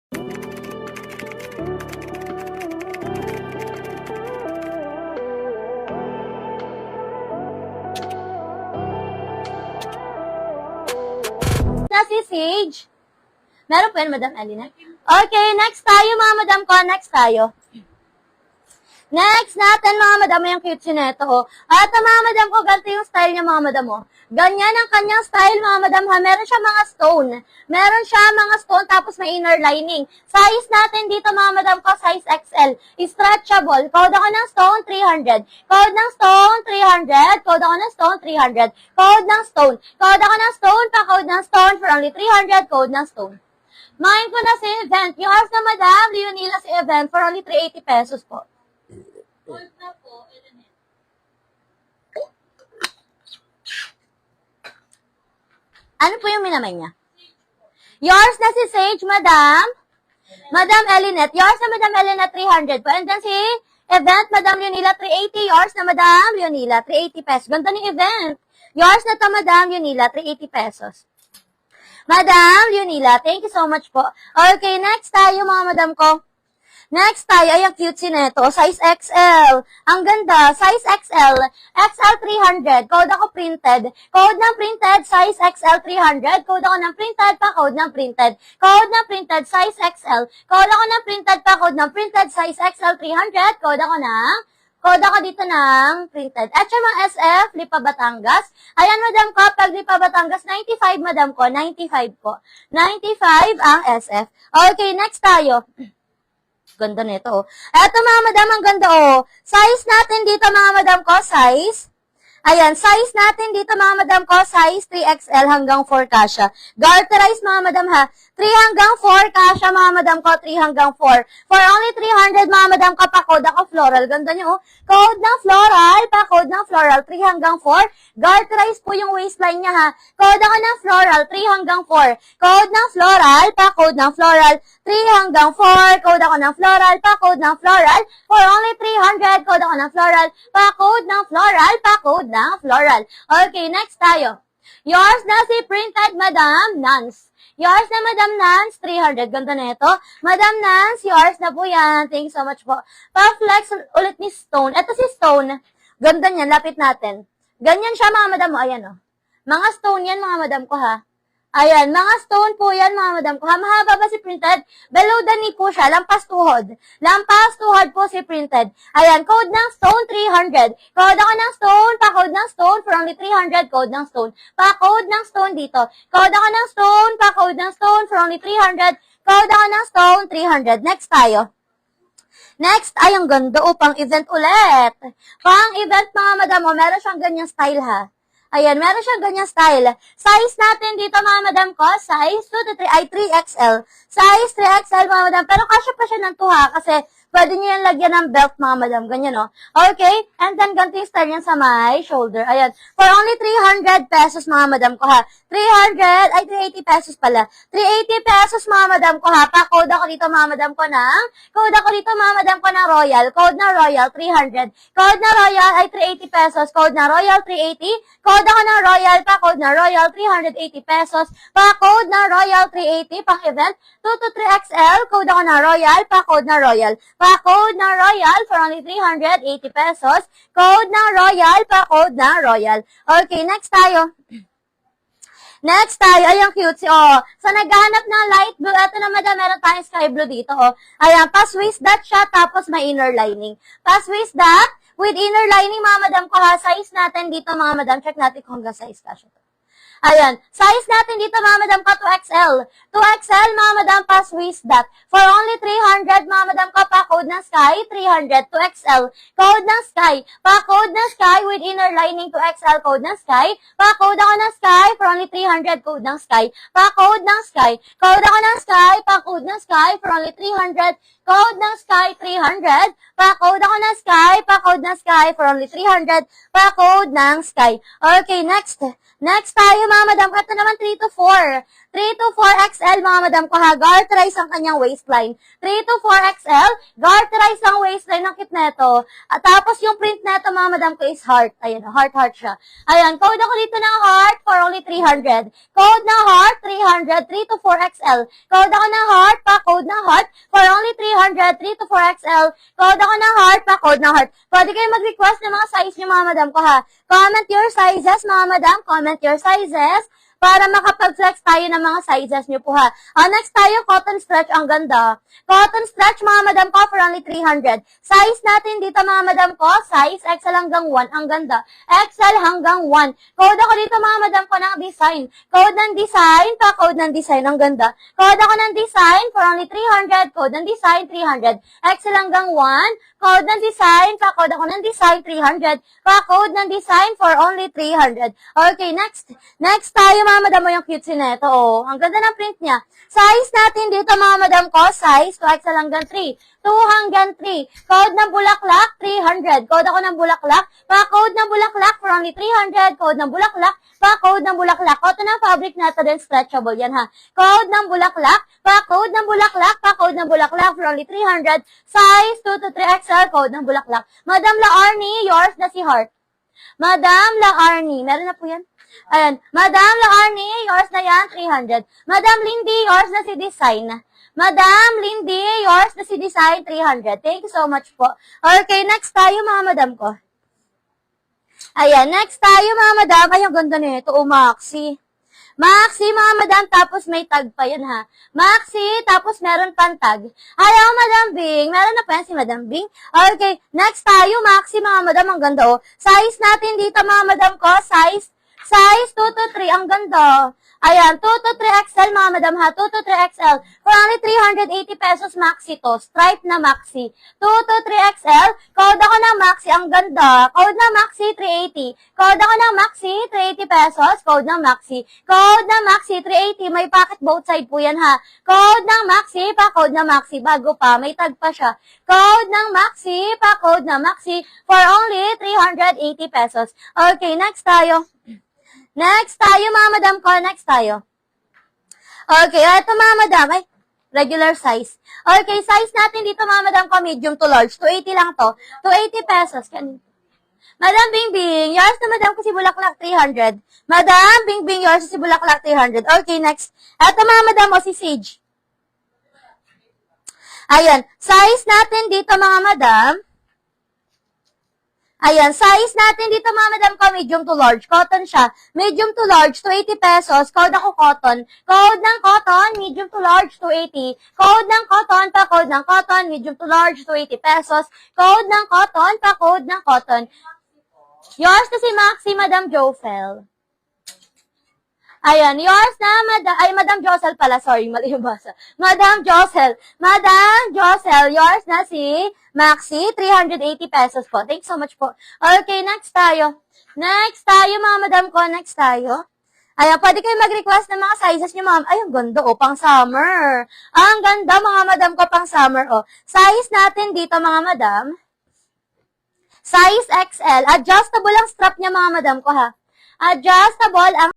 Na si Sage. Meron po yan, Madam Elena. Okay, next tayo, mga madam ko. Next tayo. Next natin, mga madam, yung cute neto. At mga madam ko, ganito yung style niya, mga madam. Ganyan ang kanyang style, mga madam, ha. Meron siya mga stone. Meron siya mga stone, tapos may inner lining. Size natin dito, mga madam ko, size XL. Stretchable. Code ako ng stone, 300. Code ng stone, 300. Code ako ng stone, 300. Code ng stone. Code ako ng stone, pa-code ng stone for only 300. Code ng stone. Main ko na sa event. Yung house na madam, Leonila sa event for only 380 pesos po. Hold na po, Elenet. Ano po yung minamay niya? Yours na si Sage, madam. Madam Elinet. Yours na madam Elinet, 300 po. And then si event, madam Leonila, 380. Yours na madam Leonila, 380 pesos. Ganda ni event. Yours na to, madam Leonila, 380 pesos. Madam Leonila, thank you so much po. Okay, next tayo, mga madam ko. Next tayo, ay ang cute neto, size XL. Ang ganda, size XL. XL 300, code ako printed. Code ng printed, size XL 300. Code ako ng printed, pa-code ng printed. Code ng printed, size XL. Code ako ng printed, pa-code ng printed, size XL 300. Code ako dito ng printed. At yung mga SF, Lipa Batangas. Ayan, madam ko, pag Lipa Batangas, 95, madam ko, 95 po. 95 ang SF. Okay, next tayo. Ganda nito. Eto, mga madam, ang ganda, Size natin dito, mga madam ko, size. Ayan, size natin dito, mga madam ko, size 3XL hanggang 4 kasha. Garterize, mga madam, ha. 3 hanggang 4 kasha, mga madam ko, 3 hanggang 4. For only 300, mga madam ko, pa-code ako floral. Ganda nyo, Code ng floral, pa-code ng floral, 3 hanggang 4. Garterize po yung waistline niya, ha. Code ako ng floral, 3 hanggang 4. Code ng floral, pa-code ng floral, 3 hanggang 4. Code ako ng floral, pa-code ng floral. For only 300, code ako ng floral, pa-code ng floral, pa-code ng floral. Okay, next tayo. Yours na si printed, Madam Nance. Yours na, Madam Nance, 300. Ganda na ito. Madam Nance, yours na po yan. Thank you so much po. Pa-flex ulit ni Stone. Ito si Stone. Ganda niyan. Lapit natin. Ganyan siya, mga madam mo. Ayan, Mga stone yan, mga madam ko, ha. Ayan, mga stone po yan, mga madam ko. Mahaba ba si printed? Below the knee po siya. Lampas tuhod. Lampas tuhod po si printed. Ayan, code ng stone, 300. Code ako ng stone, pa-code ng stone for only 300. Code ng stone. Pa-code ng stone dito. Code ako ng stone, pa-code ng stone for only 300. Code ako ng stone, 300. Next tayo. Next ay ang ganda, pang event ulit. Pang event, mga madam mo, meron siyang ganyang style, ha. Ayan, meron siyang ganyang style. Size natin dito, mga madam ko, size 2 to 3, ay 3XL. Size 3XL, mga madam. Pero kasya pa siya ng 2, ha, kasi pwede nyo yung lagyan ng belt, mga madam. Ganyan, Okay? And then, ganito yung style niyan sa my shoulder. Ayan. For only 300 pesos, mga madam ko, ha. 380 pesos pala. 380 pesos, mga madam ko, ha. Pa-code ako dito, mga madam ko, code ako dito, mga madam ko, ng Royal. Code na Royal, 300. Code na Royal ay 380 pesos. Code na Royal, 380. Code ako ng Royal, pa-code na Royal, 380 pesos. Pa-code na Royal, 380, pang-event, 2 to 3XL. Code ako na Royal, pa-code na Royal. Pa-code na Royal for only 380 pesos. Code na Royal, pa-code na Royal. Okay, next tayo. Next tayo, ay ang cute. So, naghahanap ng light blue. Ito na, madam, meron tayong sky blue dito, Ayan, pa-Swiss dot siya, tapos may inner lining. Pa-Swiss dot with inner lining, mga madam ko, ha. Size natin dito, mga madam. Check natin kung hanggang size ka siya. Ayan. Size natin dito, mga madam ko, 2XL. 2XL, mga madam, pa-Swiss dot. For only 300, mga madam ko, pa-code ng sky, 300. 2XL. Code ng sky. Pa-code ng sky with inner lining, 2XL. Code ng sky. Pa-code ako ng sky for only 300. Code ng sky. Pa-code ng sky. Code ako ng sky. Pa-code ng sky for only 300. Code ng Sky, 300. Pa-code ako ng Sky. Pa-code ng Sky for only 300. Pa-code ng Sky. Okay, next. Next tayo, mga madam. Ito naman, 3 to 4. 3 to 4 XL, mga madam ko ha. Garterize ang kanyang waistline. 3 to 4 XL, garterize ang waistline ng kit neto. At tapos yung print neto, mga madam ko, is heart. Ayan, heart siya. Ayan, code ako dito ng heart for only 300. Code ng heart, 300. 3 to 4 XL. Code ako ng heart, pa-code ng heart for only 300. 3 to 4 XL. Code ako ng heart, pa-code ng heart. Pwede kayo mag-request ng mga size niyo, mga madam ko ha. Comment your sizes, mga madam. Comment your sizes para makapag-flex tayo ng mga sizes nyo po ha. Next tayo, cotton stretch. Ang ganda. Cotton stretch, mga madam ko, for only 300. Size natin dito, mga madam ko, size XL hanggang 1. Ang ganda. XL hanggang 1. Code ako dito, mga madam ko, ng design. Code ng design, pa-code ng design. Ang ganda. Code ako ng design for only 300. Code ng design, 300. XL hanggang 1. Code ng design, pa-code ako ng design, 300. Pa-code ng design for only 300. Okay, next. Next tayo, mga madam mo, yung cutesy neto. Oh, ang ganda ng print niya. Size natin dito, mga madam ko, size 2XL hanggang 3. 2 hanggang 3. Code ng bulaklak, 300. Code ako ng bulaklak. Pa-code ng bulaklak for only 300. Code ng bulaklak. Pa-code ng bulaklak. Code ng fabric nato din, stretchable yan ha. Code ng bulaklak. Pa-code ng bulaklak. Pa-code ng bulaklak for only 300. Size 2 to 3XL. Code ng bulaklak. Madam Laarni, yours na si Heart. Madam Laarni, meron na po yan. Ayan. Madam Laarni, yours na yan, 300. Madam Lindy, yours na si Design. Madam Lindy, yours na si Design, 300. Thank you so much po. Okay, next tayo, mga madam ko. Ayan, next tayo, mga madam. Ay, ang ganda nito. Oh, Maxi. Maxi, mga madam, tapos may tag pa yan, ha. Maxi, tapos meron pang tag. Hello, Madam Bing. Meron na pa yan si Madam Bing. Okay, next tayo, Maxi, mga madam. Ang ganda, oh. Size natin dito, mga madam ko, size 2 to 3. Ang ganda. Ayan, 2 to 3 XL, mga madam ha. 2 to 3 XL. For only 380 pesos, Maxi to. Stripe na Maxi. 2 to 3 XL. Code ako ng Maxi. Ang ganda. Code ng Maxi, 380. Code ako ng Maxi, 380 pesos. Code ng Maxi. Code ng Maxi, 380. May pocket both side po yan ha. Code ng Maxi, pa-code ng Maxi. Bago pa, may tag pa siya. Code ng Maxi, pa-code ng Maxi. For only 380 pesos. Okay, next tayo. Next tayo, mga madam ko. Next tayo. Okay, ito, mga madam. Ay, regular size. Okay, size natin dito, mga madam ko, medium to large. 280 lang to. 280 pesos. Madam Bingbing, yours na madam ko si Bulaklak, 300. Madam Bingbing, yours si Bulaklak, 300. Okay, next. Ito, mga madam, o si Sage. Ayan, size natin dito, mga madam. Ayan, size natin dito, mga madam ko, medium to large. Cotton siya. Medium to large, 280 pesos. Code ako cotton. Code ng cotton, medium to large, 280. Code ng cotton, pa-code ng cotton, medium to large, 280 pesos. Code ng cotton, pa-code ng cotton. Yours na si Maxi, Madam Jofel. Ayan, yours na, Madam Josel pala, sorry, mali yung basa. Madam Josel. Madam Josel, yours na si Maxi, 380 pesos po. Thanks so much po. Okay, next tayo. Next tayo, mga madam ko, next tayo. Ayan, pwede kayo mag-request ng mga sizes nyo, ma'am. Ay, ang ganda, oh, pang summer. Ang ganda, mga madam ko, pang summer, oh. Size natin dito, mga madam. Size XL. Adjustable ang strap niya, mga madam ko, ha. Adjustable ang